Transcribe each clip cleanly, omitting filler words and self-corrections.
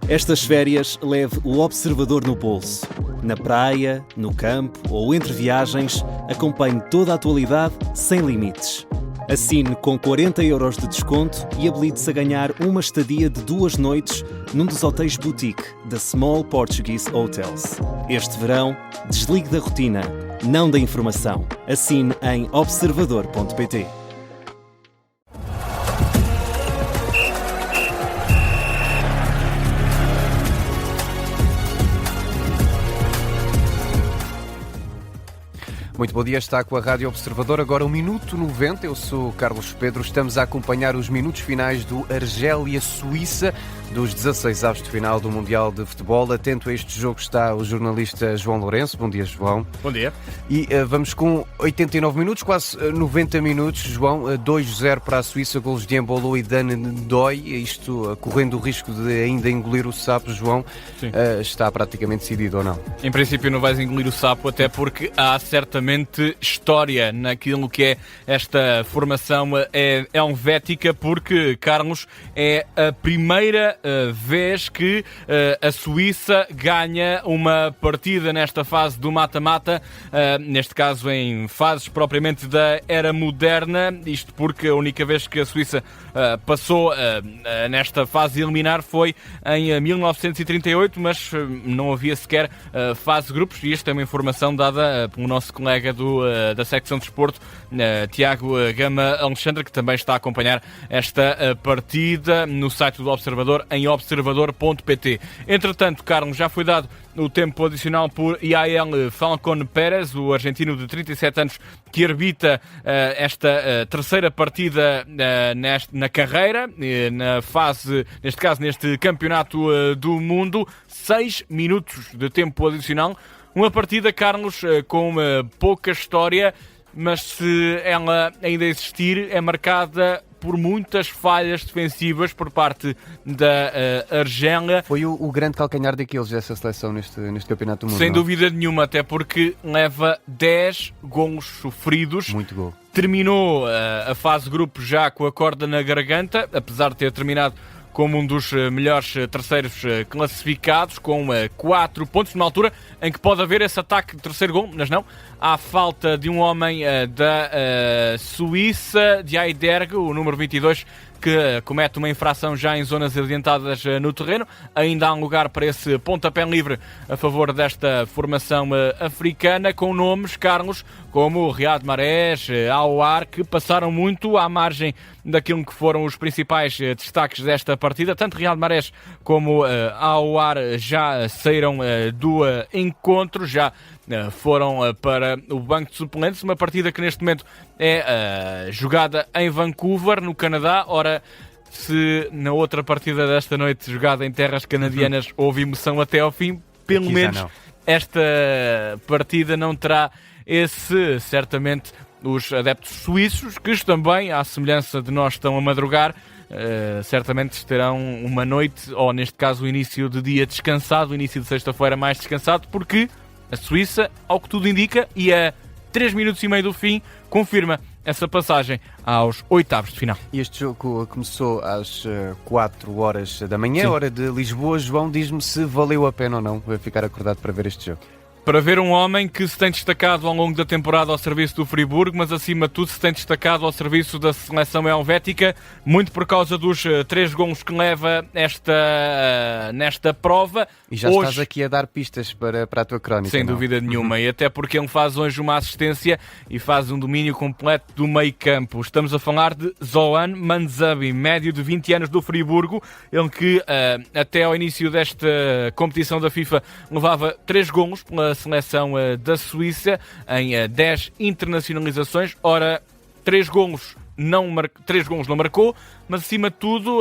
Estas férias leve o Observador no bolso. Na praia, no campo ou entre viagens, acompanhe toda a atualidade sem limites. Assine com 40€ de desconto e habilite-se a ganhar uma estadia de 2 noites num dos hotéis boutique da Small Portuguese Hotels. Este verão, desligue da rotina, não da informação. Assine em observador.pt. Muito bom dia, está com a Rádio Observador, agora o Minuto 90, eu sou o Carlos Pedro, estamos a acompanhar os minutos finais do Argélia-Suíça, dos 16avos de final do Mundial de Futebol. Atento a este jogo está o jornalista João Lourenço. Bom dia, João. Bom dia. E vamos com 89 minutos, quase 90 minutos, João, 2-0 para a Suíça, golos de Embolo e Dan Ndoi, isto correndo o risco de ainda engolir o sapo, João. Está praticamente decidido ou não? Em princípio não vais engolir o sapo, até porque há certamente história naquilo que é esta formação helvética, porque, Carlos, é a primeira vez que a Suíça ganha uma partida nesta fase do mata-mata, neste caso em fases propriamente da era moderna, isto porque a única vez que a Suíça passou nesta fase eliminar foi em 1938, mas não havia sequer fase de grupos, e isto é uma informação dada pelo nosso colega da secção de desporto, Tiago Gama Alexandre, que também está a acompanhar esta partida no site do Observador, em observador.pt. Entretanto, Carlos, já foi dado o tempo adicional por Yael Falcón Pérez, o argentino de 37 anos, que arbitra esta terceira partida na carreira, na fase, neste caso, neste campeonato do mundo. 6 minutos de tempo adicional. Uma partida, Carlos, com pouca história, mas se ela ainda existir, é marcada por muitas falhas defensivas por parte da Argélia. Foi o grande calcanhar daqueles dessa seleção neste campeonato do mundo. Sem dúvida nenhuma, até porque leva 10 golos sofridos. Muito gol. Terminou a fase de grupo já com a corda na garganta, apesar de ter terminado como um dos melhores terceiros classificados, com 4 pontos, numa altura em que pode haver esse ataque de terceiro gol, mas não. Há falta de um homem da Suíça, de Heiderg, o número 22, que comete uma infração já em zonas adiantadas no terreno. Ainda há um lugar para esse pontapé livre a favor desta formação africana, com nomes, Carlos, como Riyad Mahrez, Aouar, que passaram muito à margem daquilo que foram os principais destaques desta partida. Tanto Riyad Mahrez como Aouar já saíram do encontro, já foram para o banco de suplentes. Uma partida que neste momento é jogada em Vancouver, no Canadá. Ora, se na outra partida desta noite, jogada em terras canadianas, houve emoção até ao fim, pelo menos esta partida não terá esse, certamente, os adeptos suíços, que também, à semelhança de nós, estão a madrugar, certamente terão uma noite, ou neste caso o início de dia descansado, o início de sexta-feira mais descansado, porque a Suíça, ao que tudo indica, e a 3 minutos e meio do fim, confirma essa passagem aos oitavos de final. E este jogo começou às 4 horas da manhã, Sim. Hora de Lisboa. João, diz-me se valeu a pena ou não ficar acordado para ver este jogo. Para ver um homem que se tem destacado ao longo da temporada ao serviço do Friburgo, mas acima de tudo se tem destacado ao serviço da seleção helvética, muito por causa dos 3 golos que leva nesta prova. E já hoje, estás aqui a dar pistas para a tua crónica. sem dúvida nenhuma, e até porque ele faz hoje uma assistência e faz um domínio completo do meio campo. Estamos a falar de Zohan Manzabi, médio de 20 anos do Friburgo, ele que até ao início desta competição da FIFA levava 3 golos pela seleção da Suíça em 10 internacionalizações. Ora, 3 golos não marcou, mas acima de tudo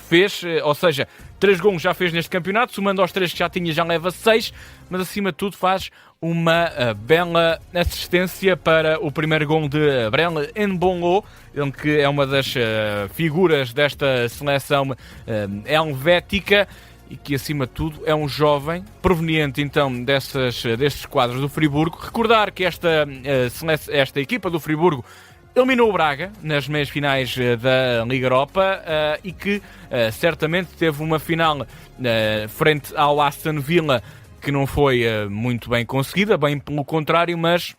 fez, ou seja, 3 golos já fez neste campeonato, somando aos 3 que já tinha, já leva 6, mas acima de tudo faz uma bela assistência para o primeiro gol de Brel Embolo, ele que é uma das figuras desta seleção helvética, e que, acima de tudo, é um jovem proveniente, então, destes quadros do Friburgo. Recordar que esta equipa do Friburgo eliminou o Braga nas meias finais da Liga Europa e que certamente teve uma final frente ao Aston Villa que não foi muito bem conseguida, bem pelo contrário, mas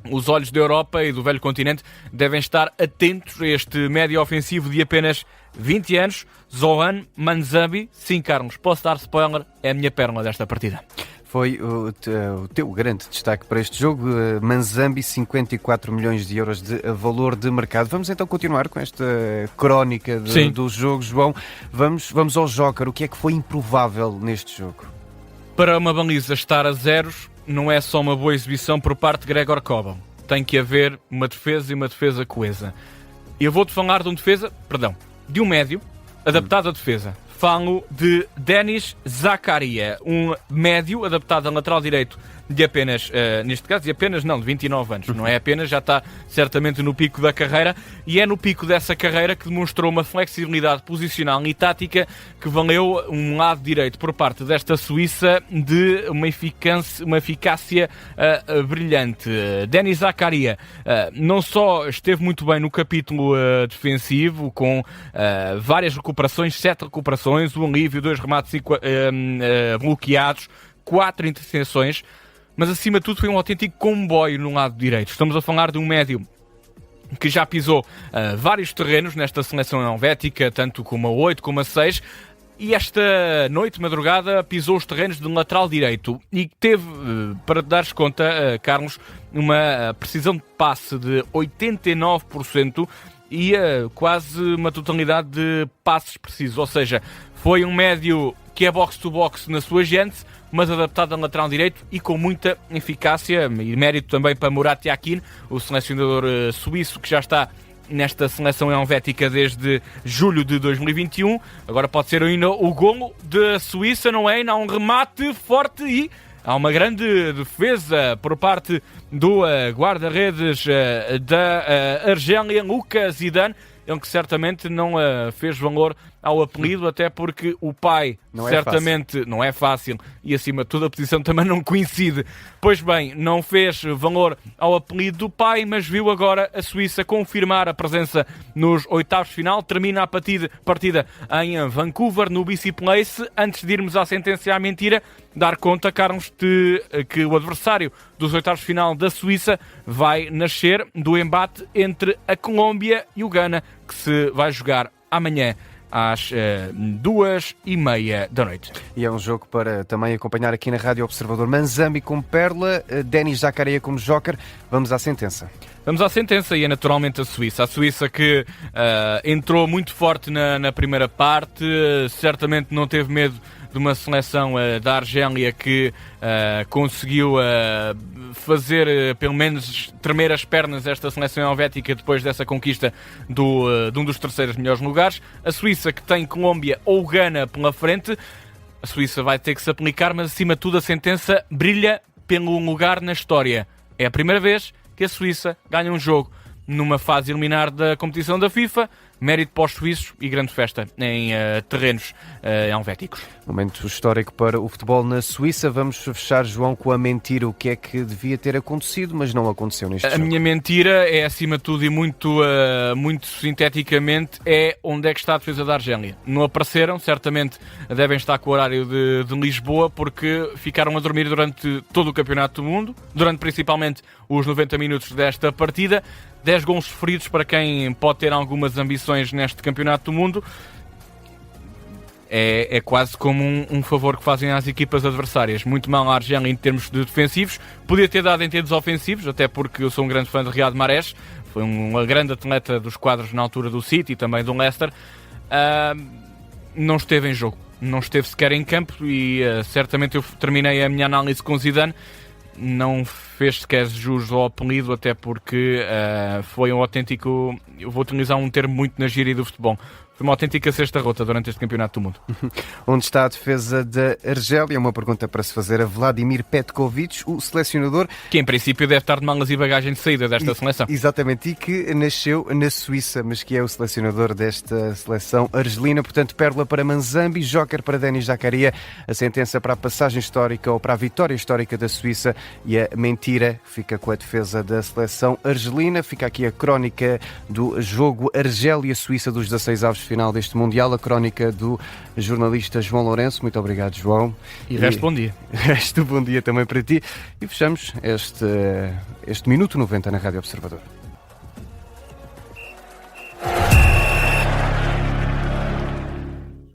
os olhos da Europa e do velho continente devem estar atentos a este médio ofensivo de apenas 20 anos, Zoran Manzambi. Sim, Carlos, posso dar spoiler, é a minha perna desta partida. Foi o teu grande destaque para este jogo, Manzambi, 54 milhões de euros de valor de mercado. Vamos então continuar com esta crónica do jogo, João. Vamos ao Joker. O que é que foi improvável neste jogo? Para uma baliza estar a zeros, não é só uma boa exibição por parte de Gregor Kobel. Tem que haver uma defesa e uma defesa coesa. Eu vou-te falar de um médio adaptado à defesa. Falo de Denis Zakaria, um médio adaptado a lateral direito de apenas, neste caso, de 29 anos. Não é apenas, já está certamente no pico da carreira, e é no pico dessa carreira que demonstrou uma flexibilidade posicional e tática que valeu um lado direito por parte desta Suíça de uma eficácia brilhante. Denis Zakaria não só esteve muito bem no capítulo defensivo, com várias recuperações, 7 recuperações, 1 alívio, 2 remates bloqueados, 4 interseções, mas acima de tudo foi um autêntico comboio no lado direito. Estamos a falar de um médio que já pisou vários terrenos nesta seleção helvética, tanto como a 8 como a 6, e esta noite, madrugada, pisou os terrenos de lateral direito e teve, para te dares conta, Carlos, uma precisão de passe de 89% e quase uma totalidade de passes precisos, ou seja, foi um médio que é box-to-box na sua gente, mas adaptado a lateral direito e com muita eficácia, e mérito também para Murat Yakin, o selecionador suíço que já está nesta seleção helvética desde julho de 2021. Agora pode ser ainda o golo da Suíça, não é? Ainda há um remate forte e há uma grande defesa por parte do guarda-redes da Argélia, Lucas Zidane. Ele que certamente não fez valor ao apelido, até porque o pai não é fácil e acima de tudo a posição também não coincide. Pois bem, não fez valor ao apelido do pai, mas viu agora a Suíça confirmar a presença nos oitavos de final. Termina a partida em Vancouver, no BC Place. Antes de irmos à sentença e à mentira, dar conta, Carlos, de que o adversário dos oitavos de final da Suíça vai nascer do embate entre a Colômbia e o Ghana, que se vai jogar amanhã às 2h30 da noite. E é um jogo para também acompanhar aqui na Rádio Observador. Manzambi como perla, Denis Zakaria como joker. Vamos à sentença. Vamos à sentença e é naturalmente a Suíça. A Suíça que entrou muito forte na primeira parte, certamente não teve medo de uma seleção da Argélia que conseguiu fazer, pelo menos, tremer as pernas esta seleção helvética depois dessa conquista de um dos terceiros melhores lugares. A Suíça que tem Colômbia ou Ghana pela frente. A Suíça vai ter que se aplicar, mas acima de tudo a sentença brilha pelo lugar na história. É a primeira vez que a Suíça ganha um jogo numa fase eliminar da competição da FIFA. Mérito para os suíços e grande festa em terrenos helvéticos. Momento histórico para o futebol na Suíça. Vamos fechar, João, com a mentira. O que é que devia ter acontecido, mas não aconteceu neste jogo? A minha mentira é, acima de tudo e muito sinteticamente, é onde é que está a defesa da Argélia. Não apareceram, certamente devem estar com o horário de Lisboa, porque ficaram a dormir durante todo o Campeonato do Mundo, durante principalmente os 90 minutos desta partida. 10 gols sofridos para quem pode ter algumas ambições neste Campeonato do Mundo. É quase como um favor que fazem às equipas adversárias. Muito mal a Argélia em termos de defensivos. Podia ter dado em termos ofensivos, até porque eu sou um grande fã de Riyad Mahrez. Foi um grande atleta dos quadros na altura do City e também do Leicester. Não esteve em jogo. Não esteve sequer em campo e certamente eu terminei a minha análise com Zidane. Não fez sequer jus ao apelido, até porque foi um autêntico, eu vou utilizar um termo muito na gíria do futebol, Foi uma autêntica cesta-rota durante este Campeonato do Mundo. Onde está a defesa da Argélia? Uma pergunta para se fazer a Vladimir Petkovic, o selecionador. Que em princípio deve estar de malas e bagagem de saída desta seleção. Exatamente, e que nasceu na Suíça, mas que é o selecionador desta seleção argelina. Portanto, pérola para Manzambi, joker para Denis Zakaria, a sentença para a passagem histórica ou para a vitória histórica da Suíça, e a mentira fica com a defesa da seleção argelina. Fica aqui a crónica do jogo Argélia-Suíça dos 16 avos de final deste Mundial, a crónica do jornalista João Lourenço. Muito obrigado, João. E resto bom dia. Resto bom dia também para ti. E fechamos este Minuto 90 na Rádio Observador.